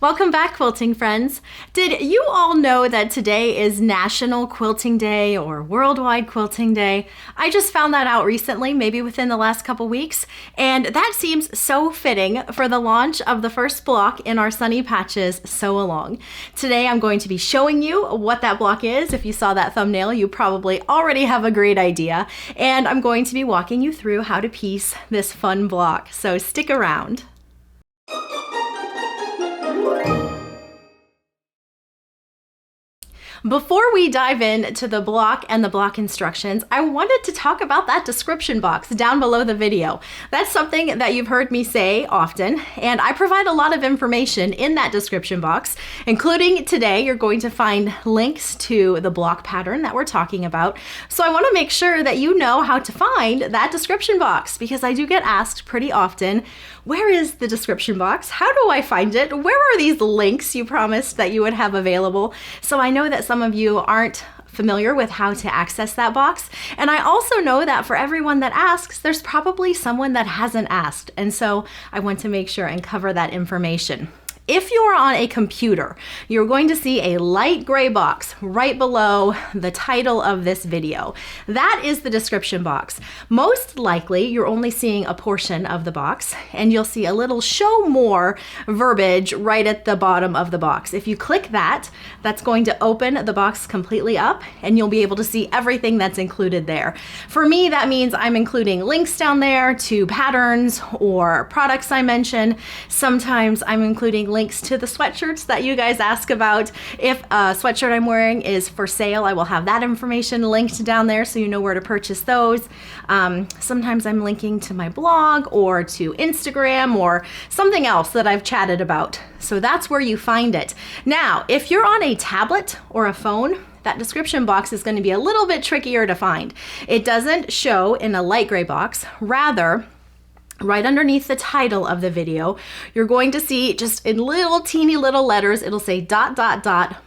Welcome back, quilting friends. Did you all know that today is National Quilting Day or Worldwide Quilting Day? I just found that out recently, maybe within the last couple weeks, and that seems so fitting for the launch of the first block in our Sunny Patches Sew Along. Today I'm going to be showing you what that block is. If you saw that thumbnail, you probably already have a great idea, and I'm going to be walking you through how to piece this fun block, so stick around. Before we dive into the block and the block instructions, I wanted to talk about that description box down below the video. That's something that you've heard me say often, and I provide a lot of information in that description box, including today you're going to find links to the block pattern that we're talking about. So I want to make sure that you know how to find that description box, because I do get asked pretty often, where is the description box? How do I find it? Where are these links you promised that you would have available? So I know that some of you aren't familiar with how to access that box. And I also know that for everyone that asks, there's probably someone that hasn't asked. And so I want to make sure and cover that information. If you are on a computer, you're going to see a light gray box right below the title of this video. That is the description box. Most likely, you're only seeing a portion of the box, and you'll see a little show more verbiage right at the bottom of the box. If you click that, that's going to open the box completely up, and you'll be able to see everything that's included there. For me, that means I'm including links down there to patterns or products I mention. Sometimes I'm including links to the sweatshirts that you guys ask about. If a sweatshirt I'm wearing is for sale, I will have that information linked down there so you know where to purchase those. Sometimes I'm linking to my blog or to Instagram or something else that I've chatted about. So that's where you find it. Now, if you're on a tablet or a phone, that description box is going to be a little bit trickier to find. It doesn't show in a light gray box. Rather, right underneath the title of the video, you're going to see just in little teeny little letters, it'll say ...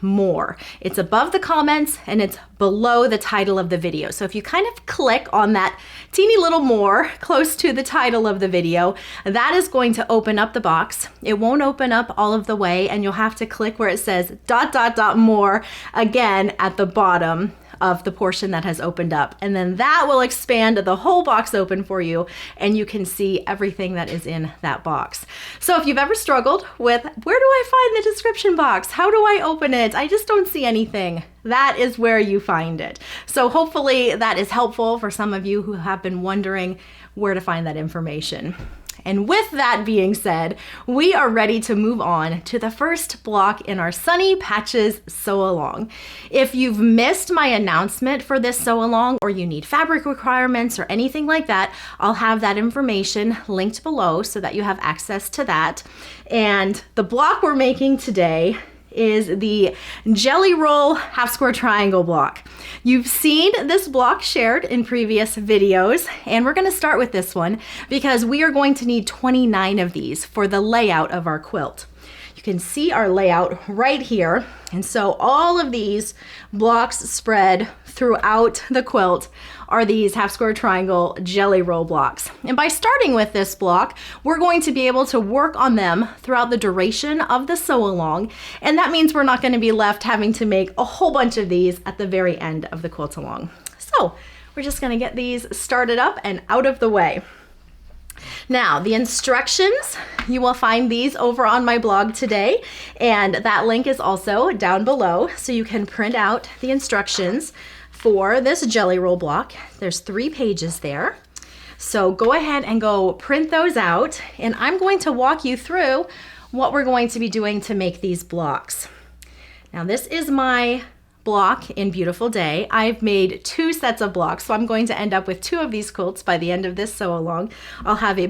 more. It's above the comments and it's below the title of the video. So if you kind of click on that teeny little more close to the title of the video, that is going to open up the box. It won't open up all of the way, and you'll have to click where it says ... more again at the bottom of the portion that has opened up. And then that will expand the whole box open for you, and you can see everything that is in that box. So if you've ever struggled with, where do I find the description box? How do I open it? I just don't see anything. That is where you find it. So hopefully that is helpful for some of you who have been wondering where to find that information. And with that being said, we are ready to move on to the first block in our Sunny Patches Sew Along. If you've missed my announcement for this sew along, or you need fabric requirements or anything like that, I'll have that information linked below so that you have access to that. And the block we're making today is the Jelly Roll half square triangle block. You've seen this block shared in previous videos, and we're going to start with this one because we are going to need 29 of these for the layout of our quilt. You can see our layout right here, and so all of these blocks spread throughout the quilt are these half square triangle jelly roll blocks. And by starting with this block, we're going to be able to work on them throughout the duration of the sew along, and that means we're not going to be left having to make a whole bunch of these at the very end of the quilt along. So we're just going to get these started up and out of the way. Now, the instructions, you will find these over on my blog today, and that link is also down below, so you can print out the instructions for this jelly roll block. There's 3 pages there. So go ahead and go print those out, and I'm going to walk you through what we're going to be doing to make these blocks. Now, this is my block in Beautiful Day. I've made 2 sets of blocks, so I'm going to end up with 2 of these quilts by the end of this sew along. I'll have a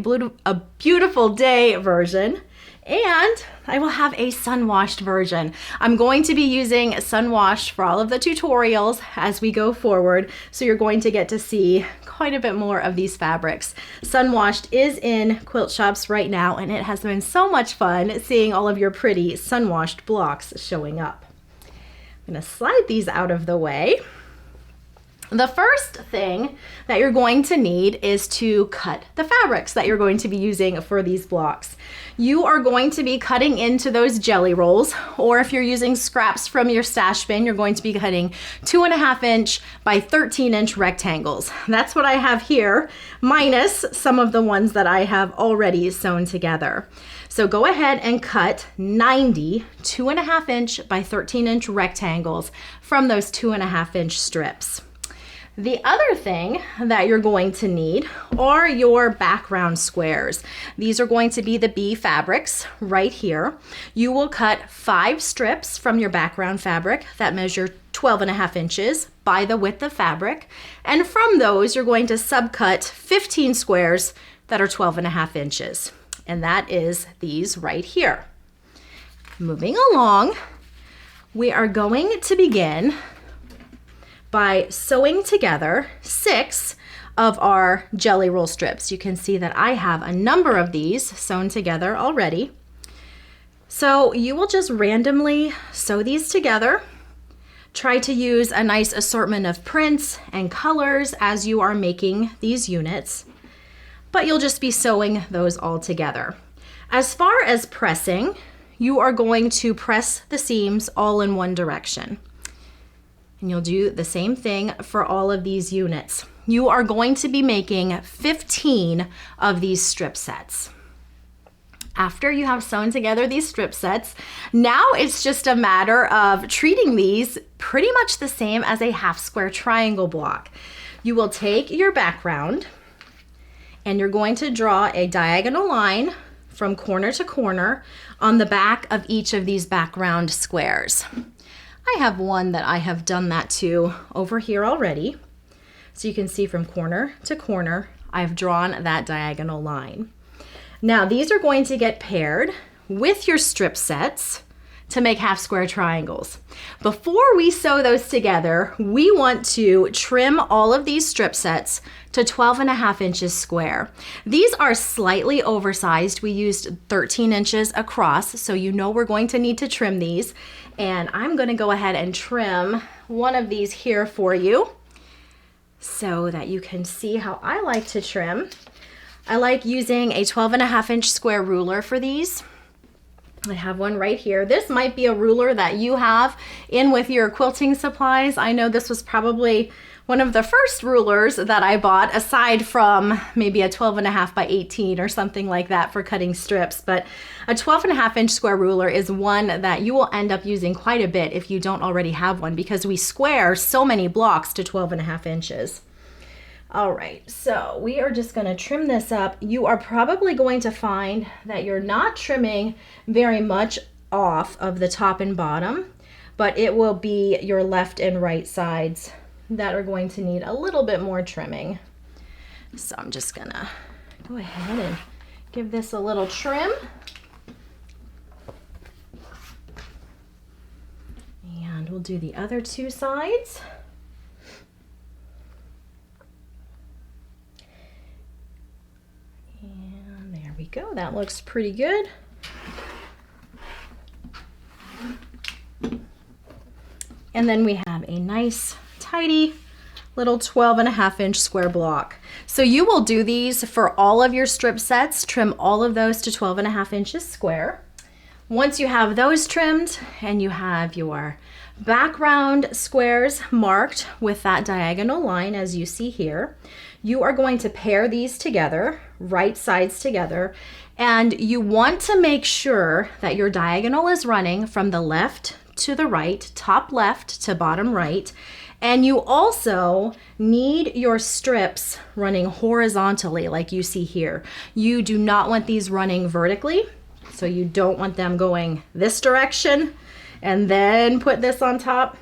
Beautiful Day version, and I will have a sun-washed version. I'm going to be using sun-washed for all of the tutorials as we go forward, so you're going to get to see quite a bit more of these fabrics. Sun-washed is in quilt shops right now, and it has been so much fun seeing all of your pretty sun-washed blocks showing up. I'm going to slide these out of the way. The first thing that you're going to need is to cut the fabrics that you're going to be using for these blocks. You are going to be cutting into those jelly rolls, or if you're using scraps from your stash bin, you're going to be cutting 2.5 inch by 13 inch rectangles. That's what I have here, minus some of the ones that I have already sewn together. So go ahead and cut 90 2.5 inch by 13 inch rectangles from those 2.5 inch strips. The other thing that you're going to need are your background squares. These are going to be the B fabrics right here. You will cut 5 strips from your background fabric that measure 12.5 inches by the width of fabric. And from those, you're going to subcut 15 squares that are 12.5 inches. And that is these right here. Moving along, we are going to begin by sewing together 6 of our jelly roll strips. You can see that I have a number of these sewn together already. So you will just randomly sew these together. Try to use a nice assortment of prints and colors as you are making these units, but you'll just be sewing those all together. As far as pressing, you are going to press the seams all in one direction. And you'll do the same thing for all of these units. You are going to be making 15 of these strip sets. After you have sewn together these strip sets, now it's just a matter of treating these pretty much the same as a half square triangle block. You will take your background and you're going to draw a diagonal line from corner to corner on the back of each of these background squares. I have one that I have done that to over here already. So you can see from corner to corner, I've drawn that diagonal line. Now these are going to get paired with your strip sets to make half square triangles. Before we sew those together, we want to trim all of these strip sets to 12.5 inches square. These are slightly oversized. We used 13 inches across, so you know we're going to need to trim these. And I'm gonna go ahead and trim one of these here for you so that you can see how I like to trim. I like using a 12.5 inch square ruler for these. I have one right here. This might be a ruler that you have in with your quilting supplies. I know this was probably one of the first rulers that I bought, aside from maybe a 12.5 by 18 or something like that for cutting strips. But a 12.5 inch square ruler is one that you will end up using quite a bit if you don't already have one, because we square so many blocks to 12.5 inches. All right, so we are just going to trim this up. You are probably going to find that you're not trimming very much off of the top and bottom, but it will be your left and right sides that are going to need a little bit more trimming. So I'm just gonna go ahead and give this a little trim. And we'll do the other 2 sides. And there we go, that looks pretty good. And then we have a nice tidy little 12.5 inch square block. So you will do these for all of your strip sets, trim all of those to 12.5 inches square. Once you have those trimmed and you have your background squares marked with that diagonal line as you see here, you are going to pair these together, right sides together, and you want to make sure that your diagonal is running from the left to the right, top left to bottom right. And you also need your strips running horizontally like you see here. You do not want these running vertically, so you don't want them going this direction and then put this on top.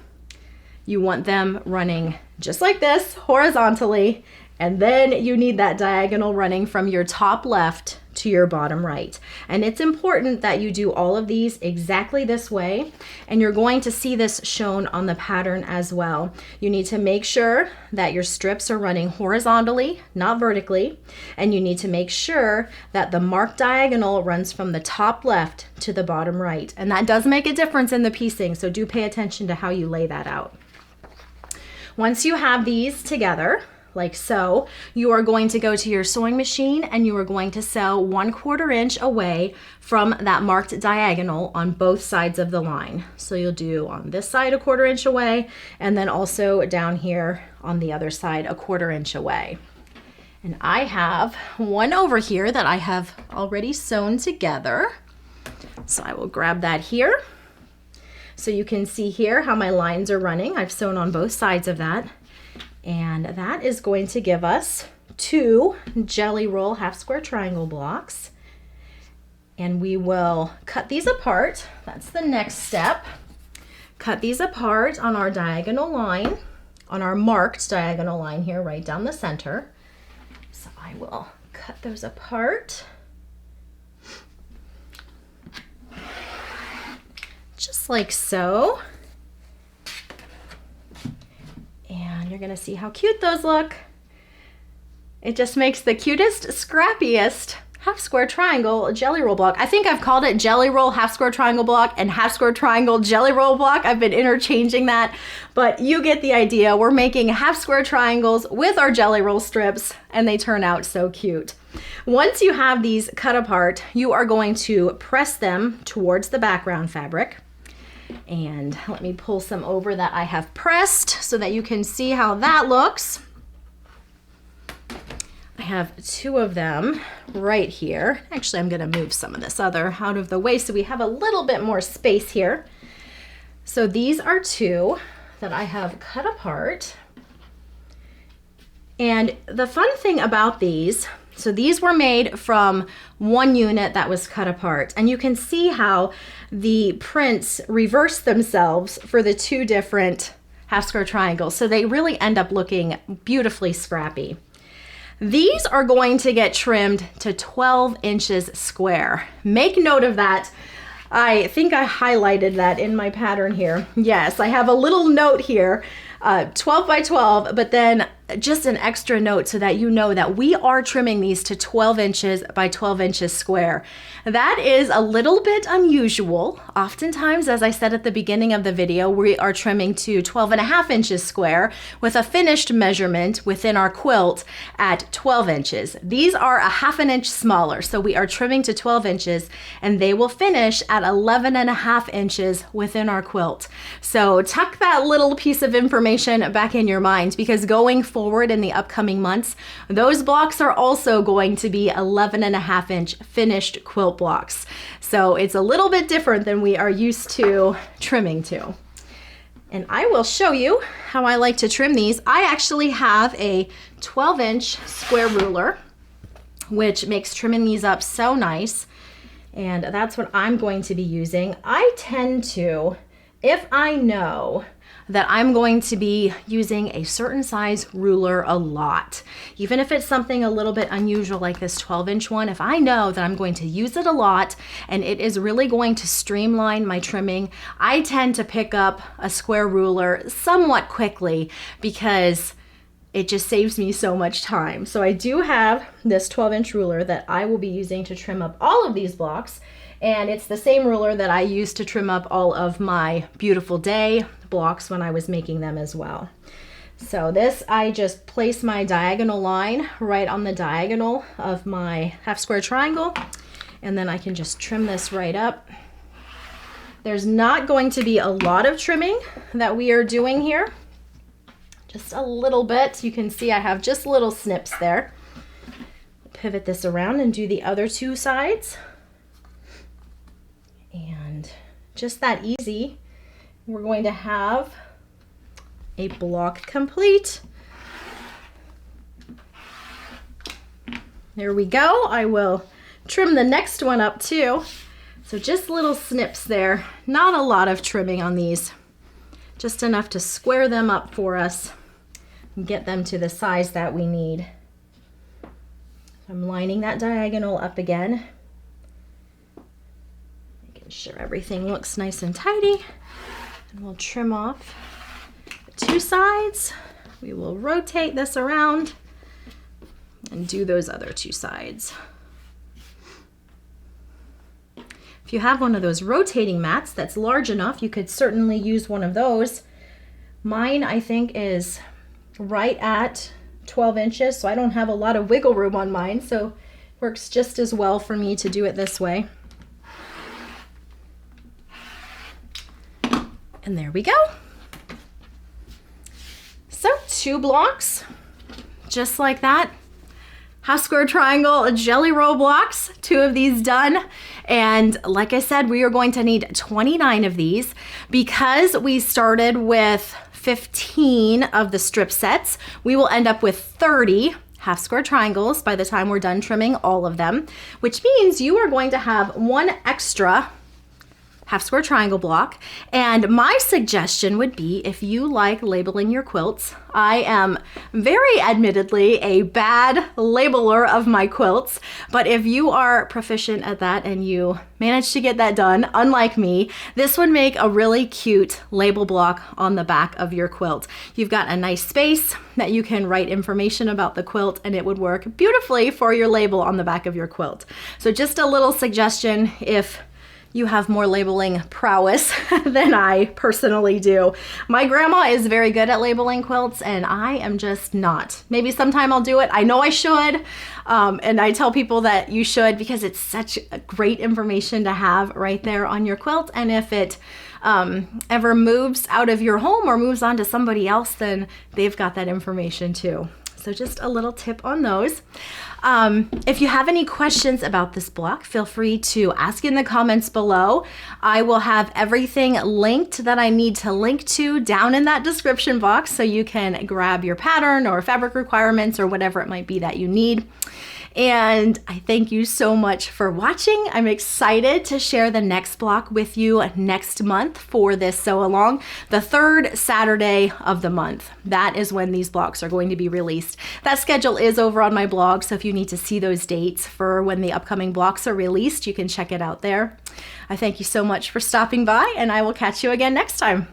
You want them running just like this, horizontally, and then you need that diagonal running from your top left to your bottom right. And it's important that you do all of these exactly this way, and you're going to see this shown on the pattern as well. You need to make sure that your strips are running horizontally, not vertically, and you need to make sure that the marked diagonal runs from the top left to the bottom right. And that does make a difference in the piecing, so do pay attention to how you lay that out. Once you have these together, like so, you are going to go to your sewing machine and you are going to sew 1/4 inch away from that marked diagonal on both sides of the line. So you'll do on this side 1/4 inch away, and then also down here on the other side 1/4 inch away. And I have one over here that I have already sewn together. So I will grab that here. So you can see here how my lines are running. I've sewn on both sides of that. And that is going to give us 2 jelly roll half square triangle blocks. And we will cut these apart. That's the next step. Cut these apart on our diagonal line, on our marked diagonal line here, right down the center. So I will cut those apart. Just like so. And you're gonna see how cute those look. It just makes the cutest, scrappiest half square triangle jelly roll block. I think I've called it jelly roll half square triangle block and half square triangle jelly roll block. I've been interchanging that, but you get the idea. We're making half square triangles with our jelly roll strips, and they turn out so cute. Once you have these cut apart, you are going to press them towards the background fabric. And let me pull some over that I have pressed so that you can see how that looks. I have 2 of them right here. Actually, I'm gonna move some of this other out of the way so we have a little bit more space here. So these are 2 that I have cut apart. And the fun thing about these, so these were made from 1 unit that was cut apart. And you can see how the prints reverse themselves for the 2 different half square triangles. So they really end up looking beautifully scrappy. These are going to get trimmed to 12 inches square. Make note of that. I think I highlighted that in my pattern here. Yes, I have a little note here, 12 by 12, but then just an extra note so that you know that we are trimming these to 12 inches by 12 inches square. That is a little bit unusual. Oftentimes, as I said at the beginning of the video, we are trimming to 12.5 inches square with a finished measurement within our quilt at 12 inches. These are a 1/2 inch smaller, so we are trimming to 12 inches and they will finish at 11.5 inches within our quilt. So tuck that little piece of information back in your mind, because going forward in the upcoming months, those blocks are also going to be 11.5 inch finished quilt blocks. So it's a little bit different than we are used to trimming to. And I will show you how I like to trim these. I actually have a 12 inch square ruler, which makes trimming these up so nice. And that's what I'm going to be using. I tend to, if I know that I'm going to be using a certain size ruler a lot, even if it's something a little bit unusual like this 12 inch one, if I know that I'm going to use it a lot and it is really going to streamline my trimming, I tend to pick up a square ruler somewhat quickly because it just saves me so much time. So I do have this 12 inch ruler that I will be using to trim up all of these blocks. And it's the same ruler that I used to trim up all of my Beautiful Day blocks when I was making them as well. So this, I just place my diagonal line right on the diagonal of my half square triangle, and then I can just trim this right up. There's not going to be a lot of trimming that we are doing here. Just a little bit. You can see I have just little snips there. Pivot this around and do the other 2 sides. And just that easy, we're going to have a block complete. There we go. I will trim the next one up too. So just little snips there. Not a lot of trimming on these. Just enough to square them up for us and get them to the size that we need. I'm lining that diagonal up again. Sure everything looks nice and tidy, and we'll trim off the 2 sides. We will rotate this around and do those other 2 sides. If you have one of those rotating mats that's large enough, you could certainly use one of those Mine, I think, is right at 12 inches, so I don't have a lot of wiggle room on mine, so it works just as well for me to do it this way. And there we go. So 2 blocks, just like that. Half square triangle jelly roll blocks, 2 of these done. And like I said, we are going to need 29 of these because we started with 15 of the strip sets. We will end up with 30 half square triangles by the time we're done trimming all of them, which means you are going to have 1 extra half square triangle block. And my suggestion would be, if you like labeling your quilts, I am very admittedly a bad labeler of my quilts, but if you are proficient at that and you manage to get that done, unlike me, this would make a really cute label block on the back of your quilt. You've got a nice space that you can write information about the quilt, and it would work beautifully for your label on the back of your quilt. So just a little suggestion if you have more labeling prowess than I personally do. My grandma is very good at labeling quilts and I am just not. Maybe sometime I'll do it. I know I should. And I tell people that you should because it's such a great information to have right there on your quilt. And if it ever moves out of your home or moves on to somebody else, then they've got that information too. So just a little tip on those. If you have any questions about this block, feel free to ask in the comments below. I will have everything linked that I need to link to down in that description box so you can grab your pattern or fabric requirements or whatever it might be that you need. And I thank you so much for watching. I'm excited to share the next block with you next month for this sew along, the 3rd Saturday of the month. That is when these blocks are going to be released. That schedule is over on my blog, so if you need to see those dates for when the upcoming blocks are released, you can check it out there. I thank you so much for stopping by, and I will catch you again next time.